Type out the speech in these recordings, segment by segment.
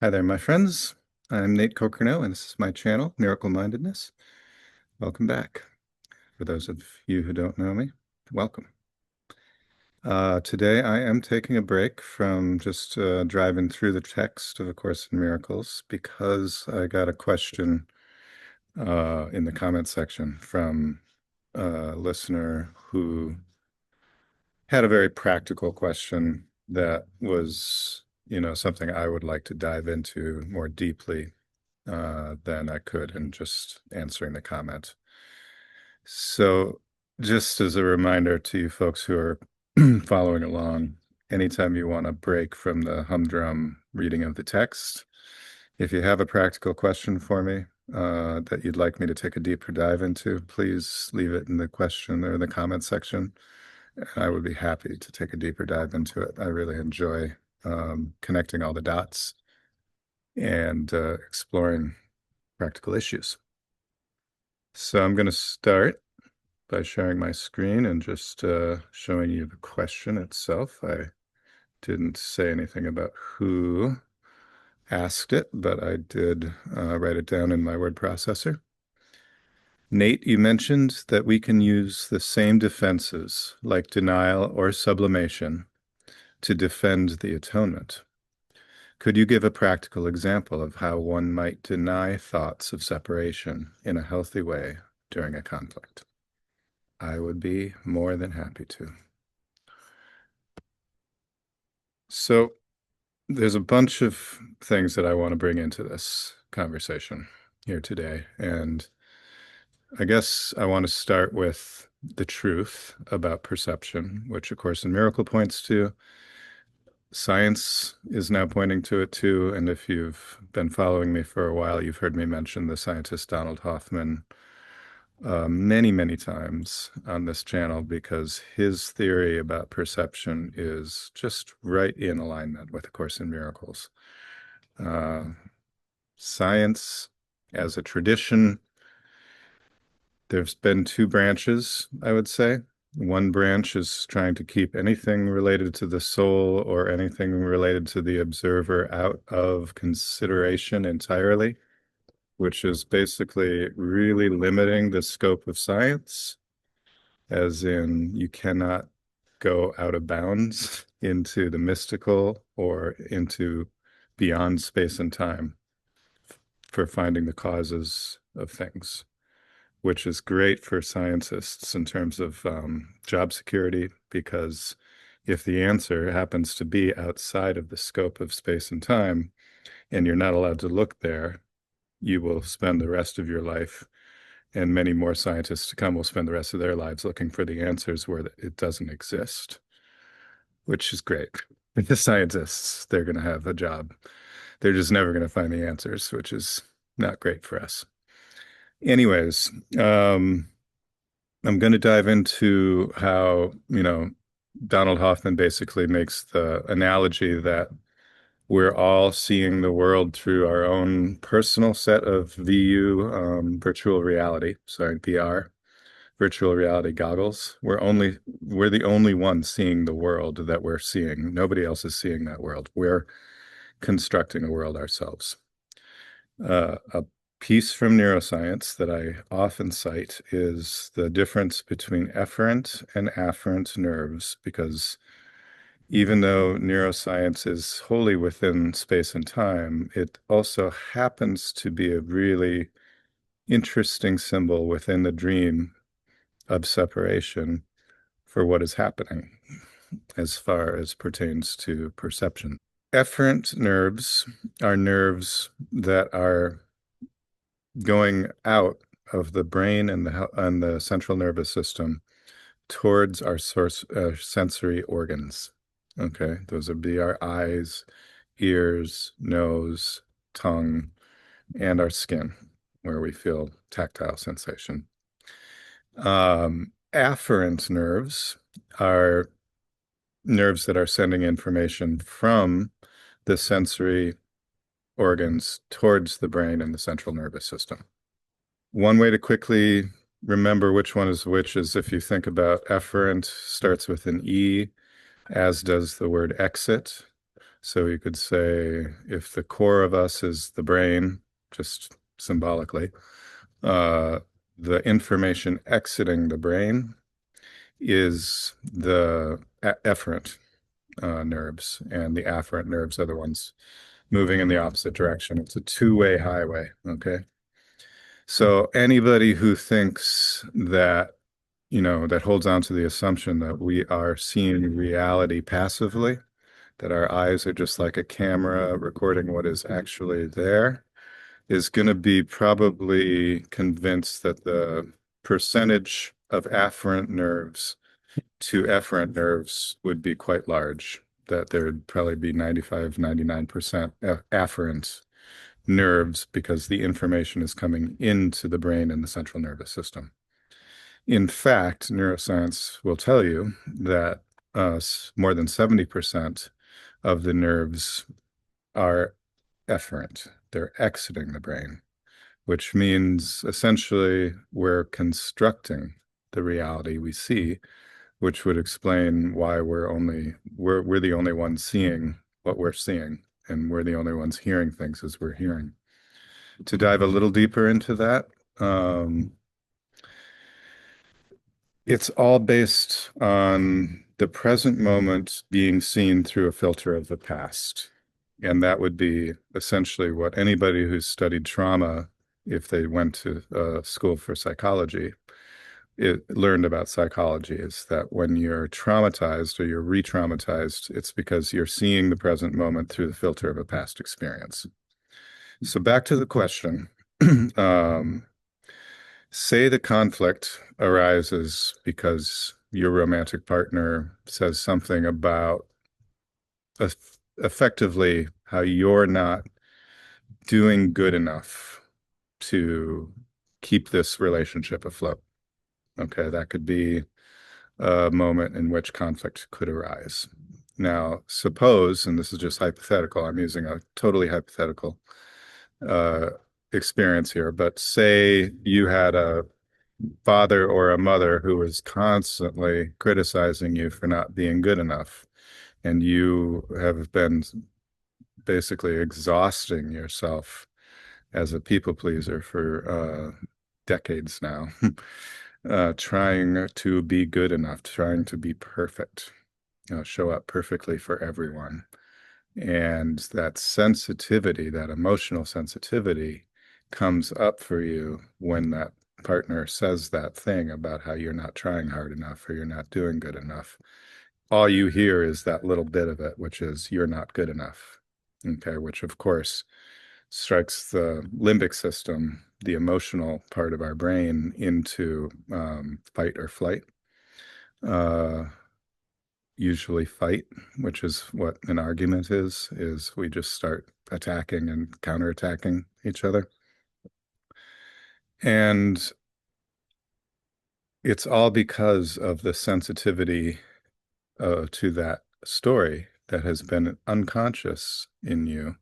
Hi there, my friends. I'm Natekokernot, and this is my channel, Mindedness. Welcome back. For those of you who don't know me, welcome. Today I am taking a break from just driving through the text of A Course in Miracles because I got a question in the comment section from a listener who had a very practical question that was, something I would like to dive into more deeply than I could in just answering the comment. So, just as a reminder to you folks who are following along, anytime you want to break from the humdrum reading of the text, if you have a practical question for me that you'd like me to take a deeper dive into, please leave it in the question or the comment section. I would be happy to take a deeper dive into it. I really enjoy connecting all the dots and exploring practical issues. So I'm going to start by sharing my screen and just showing you the question itself. I didn't say anything about who asked it, but I did write it down in my word processor. Nate, you mentioned that we can use the same defenses, like denial or sublimation, to defend the atonement. Could you give a practical example of how one might deny thoughts of separation in a healthy way during a conflict? I would be more than happy to. So there's a bunch of things that I want to bring into this conversation here today. And I guess I want to start with the truth about perception, which, of course, in Miracle points to. Science is now pointing to it too. And if you've been following me for a while, you've heard me mention the scientist Donald Hoffman many, many times on this channel because his theory about perception is just right in alignment with A Course in Miracles. Science as a tradition, there's been two branches, I would say. One branch is trying to keep anything related to the soul or anything related to the observer out of consideration entirely, which is basically really limiting the scope of science, as in you cannot go out of bounds into the mystical or into beyond space and time for finding the causes of things, which is great for scientists in terms of job security, because if the answer happens to be outside of the scope of space and time, and you're not allowed to look there, you will spend the rest of your life, and many more scientists to come will spend the rest of their lives looking for the answers where it doesn't exist, which is great. The scientists, they're going to have a job. They're just never going to find the answers, which is not great for us. Anyways, I'm going to dive into how, Donald Hoffman basically makes the analogy that we're all seeing the world through our own personal set of virtual reality, sorry, VR, virtual reality goggles. We're the only ones seeing the world that we're seeing. Nobody else is seeing that world. We're constructing a world ourselves. A piece from neuroscience that I often cite is the difference between efferent and afferent nerves, because even though neuroscience is wholly within space and time, it also happens to be a really interesting symbol within the dream of separation for what is happening as far as pertains to perception. Efferent nerves are nerves that are going out of the brain and the central nervous system towards our sensory organs. Okay, those would be our eyes, ears, nose, tongue, and our skin, where we feel tactile sensation. Afferent nerves are nerves that are sending information from the sensory organs towards the brain and the central nervous system. One way to quickly remember which one is which is if you think about efferent starts with an E, as does the word exit. So you could say if the core of us is the brain, just symbolically, uh, the information exiting the brain is the efferent nerves, and the afferent nerves are the ones moving in the opposite direction. It's a two-way highway, okay? So anybody who thinks that, that holds on to the assumption that we are seeing reality passively, that our eyes are just like a camera recording what is actually there, is going to be probably convinced that the percentage of afferent nerves to efferent nerves would be quite large, that there'd probably be 95, 99% afferent nerves because the information is coming into the brain and the central nervous system. In fact, neuroscience will tell you that more than 70% of the nerves are efferent. They're exiting the brain, which means essentially we're constructing the reality we see, which would explain why we're the only ones seeing what we're seeing, and we're the only ones hearing things as we're hearing. To dive a little deeper into that, it's all based on the present moment being seen through a filter of the past. And that would be essentially what anybody who's studied trauma, if they went to school for psychology, learned about psychology, is that when you're traumatized or you're re-traumatized, it's because you're seeing the present moment through the filter of a past experience. So back to the question. Say the conflict arises because your romantic partner says something about effectively how you're not doing good enough to keep this relationship afloat. Okay, that could be a moment in which conflict could arise. Now, suppose, and this is just hypothetical, I'm using a totally hypothetical uh, experience here, but say you had a father or a mother who was constantly criticizing you for not being good enough, and you have been basically exhausting yourself as a people pleaser for decades now, trying to be good enough, trying to be perfect, show up perfectly for everyone. And that sensitivity, that emotional sensitivity, comes up for you when that partner says that thing about how you're not trying hard enough or you're not doing good enough. All you hear is that little bit of it, which is you're not good enough. Okay, which of course strikes the limbic system, the emotional part of our brain, into fight or flight. Uh, Usually fight, which is what an argument is we just start attacking and counterattacking each other. And it's all because of the sensitivity to that story that has been unconscious in you,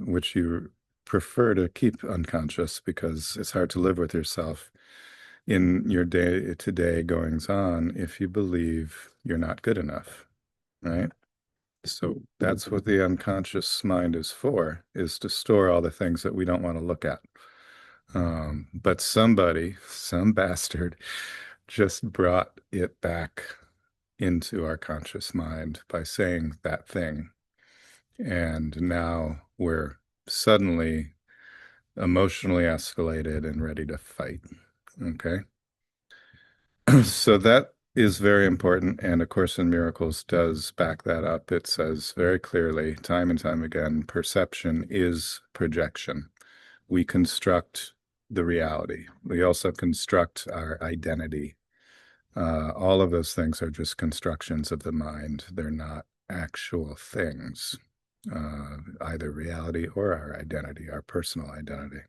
which you prefer to keep unconscious because it's hard to live with yourself in your day-to-day goings on if you believe you're not good enough, right? So that's what the unconscious mind is for, is to store all the things that we don't want to look at. But somebody, some bastard, just brought it back into our conscious mind by saying that thing. And now we're suddenly emotionally escalated and ready to fight. Okay. So that is very important. And A Course in Miracles does back that up. It says very clearly, time and time again, perception is projection. We construct the reality. We also construct our identity. All of those things are just constructions of the mind. They're not actual things, either reality or our identity, our personal identity.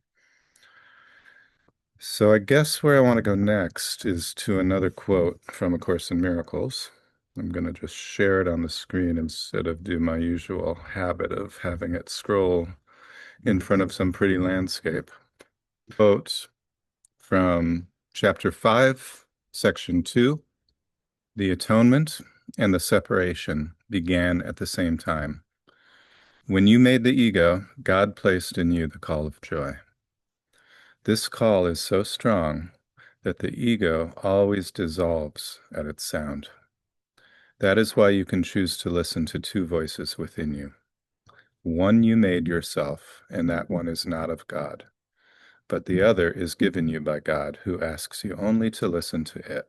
So I guess where I want to go next is to another quote from A Course in Miracles. I'm going to just share it on the screen instead of do my usual habit of having it scroll in front of some pretty landscape. Quote from Chapter 5, Section 2, The Atonement. and the separation began at the same time. When you made the ego, God placed in you the call of joy. This call is so strong that the ego always dissolves at its sound. That is why you can choose to listen to two voices within you. One you made yourself, and that one is not of God, but the other is given you by God, who asks you only to listen to it.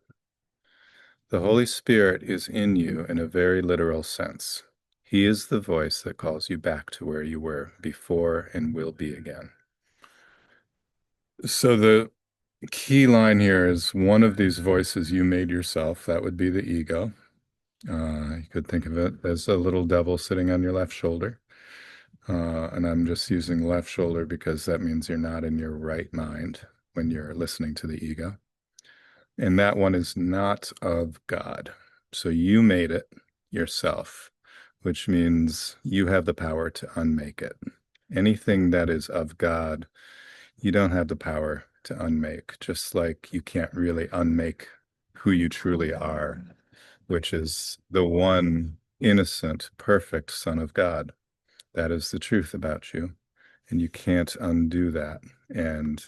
The Holy Spirit is in you in a very literal sense. He is the voice that calls you back to where you were before and will be again. So the key line here is one of these voices you made yourself. That would be the ego. You could think of it as a little devil sitting on your left shoulder. And I'm just using left shoulder because that means you're not in your right mind when you're listening to the ego. And that one is not of God. So you made it yourself, which means you have the power to unmake it. Anything that is of God, you don't have the power to unmake, just like you can't really unmake who you truly are, which is the one innocent, perfect Son of God. That is the truth about you, and you can't undo that. And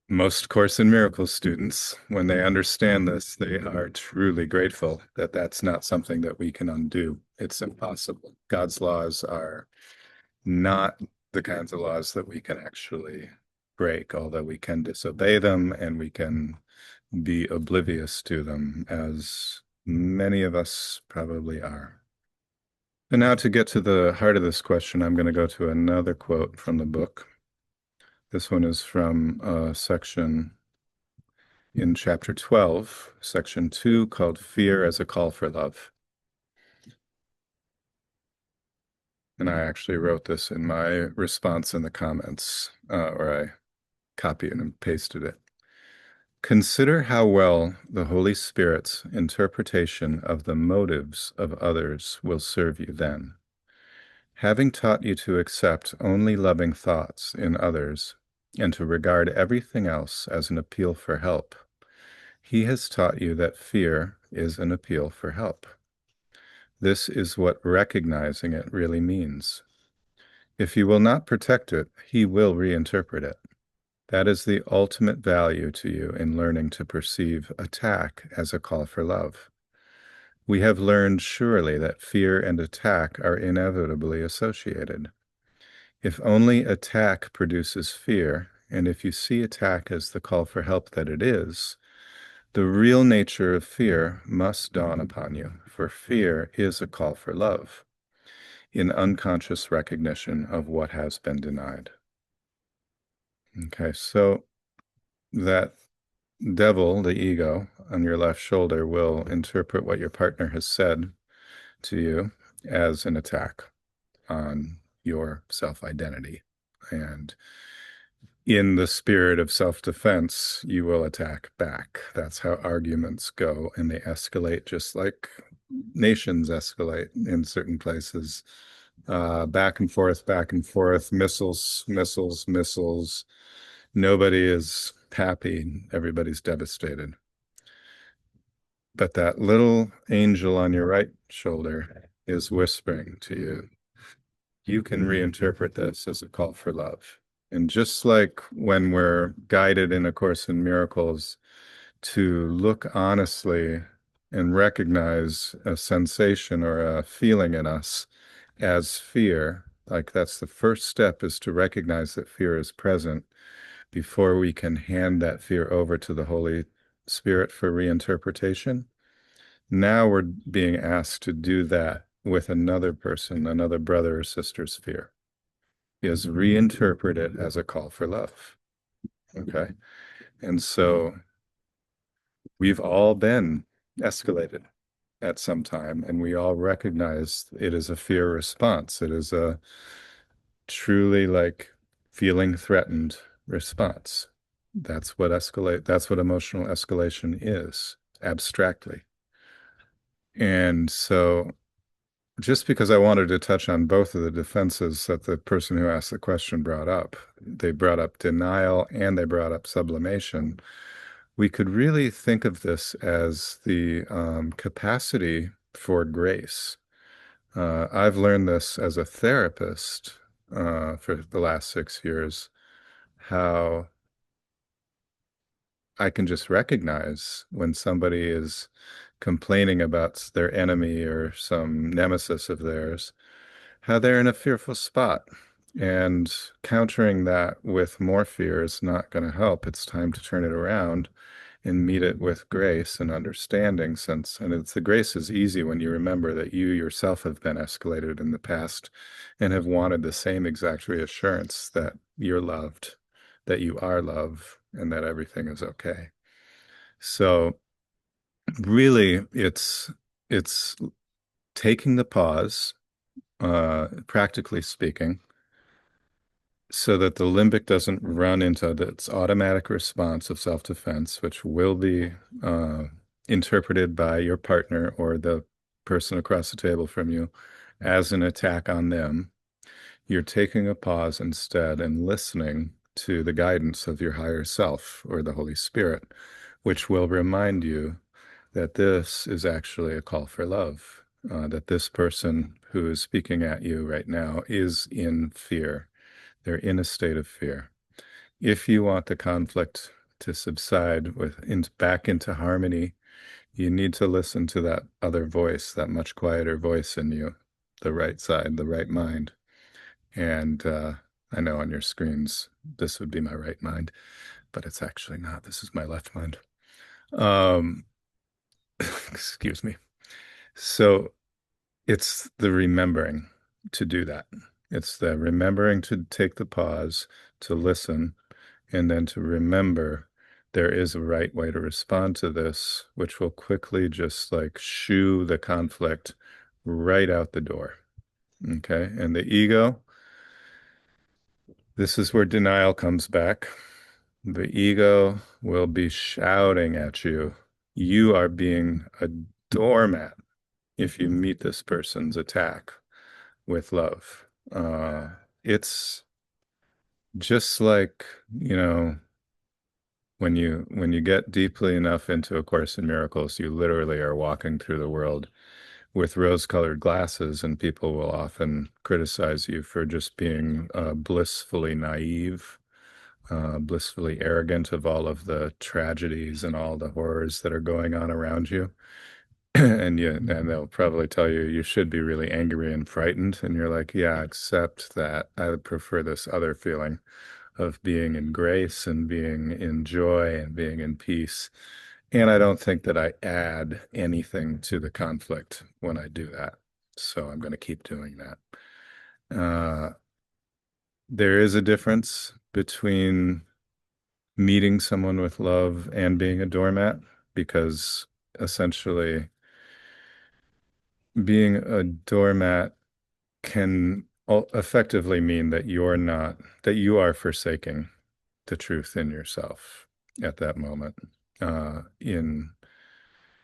most Course in Miracles students, when they understand this, they are truly grateful that that's not something that we can undo. It's impossible. God's laws are not the kinds of laws that we can actually break, although we can disobey them and we can be oblivious to them, as many of us probably are. And now to get to the heart of this question, I'm going to go to another quote from the book. This one is from a section in chapter 12, section 2, called Fear as a Call for Love. And I actually wrote this in my response in the comments, or I copied and pasted it. Consider how well the Holy Spirit's interpretation of the motives of others will serve you then. Having taught you to accept only loving thoughts in others and to regard everything else as an appeal for help, he has taught you that fear is an appeal for help. This is what recognizing it really means. If you will not protect it, he will reinterpret it. That is the ultimate value to you in learning to perceive attack as a call for love. We have learned surely that fear and attack are inevitably associated. If only attack produces fear, and if you see attack as the call for help that it is, the real nature of fear must dawn upon you, for fear is a call for love, in unconscious recognition of what has been denied. Okay, so that devil, the ego, on your left shoulder will interpret what your partner has said to you as an attack on your self-identity. And in the spirit of self-defense, you will attack back. That's how arguments go, and they escalate just like nations escalate in certain places. Back and forth, missiles, missiles, missiles. Nobody is happy. Everybody's devastated. But that little angel on your right shoulder is whispering to you, you can reinterpret this as a call for love. And just like when we're guided in A Course in Miracles to look honestly and recognize a sensation or a feeling in us as fear, like that's the first step, is to recognize that fear is present before we can hand that fear over to the Holy Spirit for reinterpretation. Now we're being asked to do that with another person, another brother or sister's fear, is reinterpret it as a call for love. Okay. And so we've all been escalated at some time, and we all recognize it is a fear response. It is a truly like feeling threatened response. That's what emotional escalation is, abstractly. And so just because I wanted to touch on both of the defenses that the person who asked the question brought up, they brought up denial and they brought up sublimation. we could really think of this as the capacity for grace. I've learned this as a therapist for the last 6 years, how I can just recognize when somebody is complaining about their enemy or some nemesis of theirs, how they're in a fearful spot. And countering that with more fear is not going to help. It's time to turn it around and meet it with grace and understanding, since, and it's, the grace is easy when you remember that you yourself have been escalated in the past and have wanted the same exact reassurance that you're loved, that you are love, and that everything is okay. So really, it's taking the pause, practically speaking, so that the limbic doesn't run into its automatic response of self-defense, which will be uh, interpreted by your partner or the person across the table from you as an attack on them. You're taking a pause instead and listening to the guidance of your higher self or the Holy Spirit, which will remind you that this is actually a call for love, that this person who is speaking at you right now is in fear. They're in a state of fear. If you want the conflict to subside back into harmony, you need to listen to that other voice, that much quieter voice in you, the right side, the right mind. And I know on your screens, this would be my right mind, but it's actually not. This is my left mind. Um, excuse me. So it's the remembering to do that. It's the remembering to take the pause, to listen, and then to remember there is a right way to respond to this, which will quickly just like shoo the conflict right out the door. Okay. And the ego, this is where denial comes back. The ego will be shouting at you. You are being a doormat if you meet this person's attack with love. It's just like, when you get deeply enough into A Course in Miracles, you literally are walking through the world with rose-colored glasses, and people will often criticize you for just being blissfully naive, blissfully arrogant of all of the tragedies and all the horrors that are going on around you. And they'll probably tell you you should be really angry and frightened, and you're like, yeah, except that I would prefer this other feeling of being in grace and being in joy and being in peace. And I don't think that I add anything to the conflict when I do that. So I'm going to keep doing that. There is a difference between meeting someone with love and being a doormat, because essentially being a doormat can effectively mean that you are forsaking the truth in yourself at that moment, in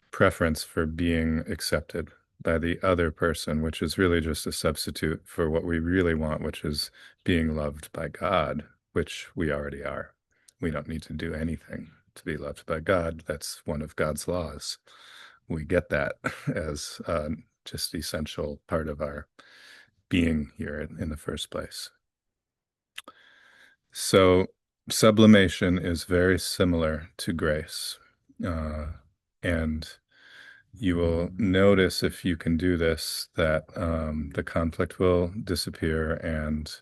preference for being accepted by the other person, which is really just a substitute for what we really want, which is being loved by God, which we already are. We don't need to do anything to be loved by God. That's one of God's laws. We get that as just essential part of our being here in the first place. So sublimation is very similar to grace. And you will notice, if you can do this, that the conflict will disappear and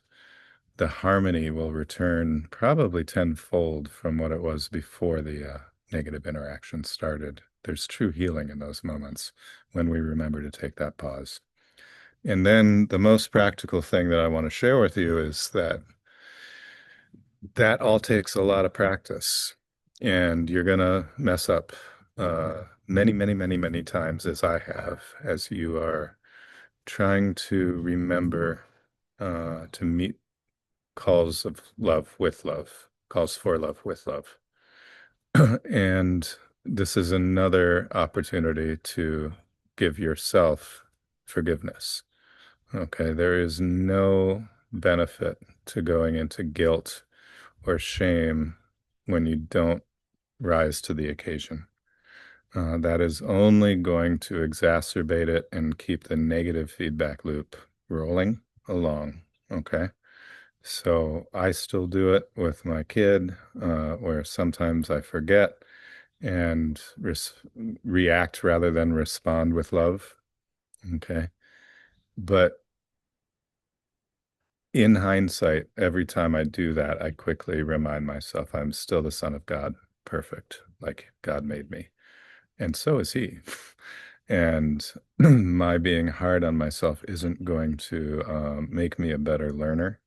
the harmony will return probably tenfold from what it was before the negative interaction started. There's true healing in those moments when we remember to take that pause. And then the most practical thing that I want to share with you is that all takes a lot of practice, and you're going to mess up many, many, many, many times, as I have, as you are trying to remember to meet calls of love with love, calls for love with love. And this is another opportunity to give yourself forgiveness. Okay, there is no benefit to going into guilt or shame when you don't rise to the occasion. That is only going to exacerbate it and keep the negative feedback loop rolling along. Okay. So I still do it with my kid, where sometimes I forget and react rather than respond with love. Okay. But in hindsight, every time I do that, I quickly remind myself I'm still the son of God, perfect, like God made me. And so is he. And my being hard on myself isn't going to make me a better learner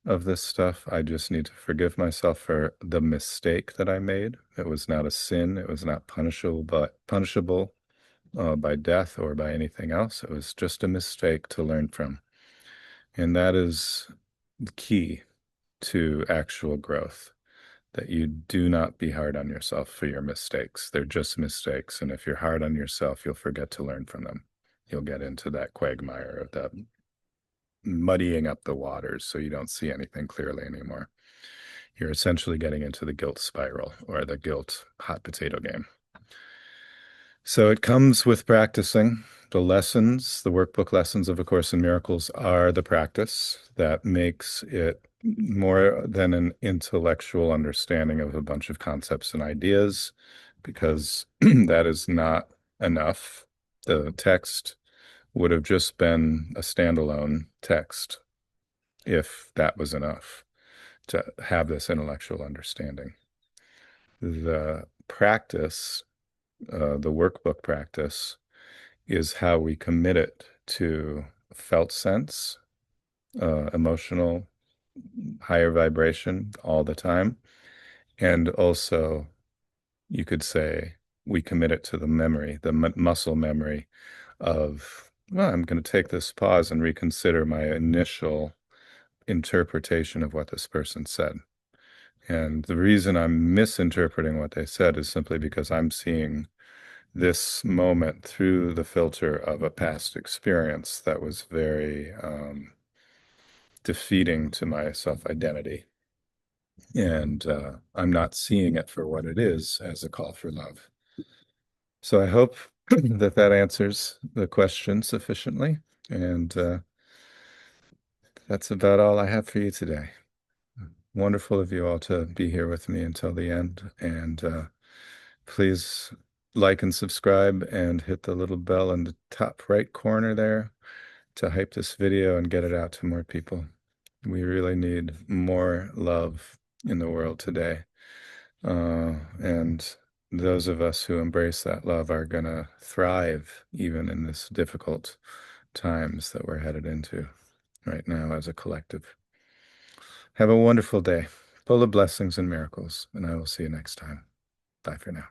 of this stuff. I just need to forgive myself for the mistake that I made. It was not a sin. It was not punishable by death or by anything else. It was just a mistake to learn from. And that is the key to actual growth, that you do not be hard on yourself for your mistakes. They're just mistakes. And if you're hard on yourself, you'll forget to learn from them. You'll get into that quagmire of that muddying up the waters so you don't see anything clearly anymore. You're essentially getting into the guilt spiral or the guilt hot potato game. So it comes with practicing. The lessons, the workbook lessons of A Course in Miracles are the practice that makes it more than an intellectual understanding of a bunch of concepts and ideas, because that is not enough. The text would have just been a standalone text if that was enough to have this intellectual understanding. The practice, the workbook practice, is how we commit it to felt sense, emotional, higher vibration all the time. And also, you could say, we commit it to the memory, the muscle memory of, well, I'm going to take this pause and reconsider my initial interpretation of what this person said. And the reason I'm misinterpreting what they said is simply because I'm seeing this moment through the filter of a past experience that was very defeating to my self-identity. And I'm not seeing it for what it is, as a call for love. So I hope that that answers the question sufficiently. And that's about all I have for you today. Wonderful of you all to be here with me until the end. And please like and subscribe and hit the little bell in the top right corner there to hype this video and get it out to more people. We really need more love in the world today. And those of us who embrace that love are going to thrive even in this difficult times that we're headed into right now as a collective. Have a wonderful day, full of blessings and miracles, and I will see you next time. Bye for now.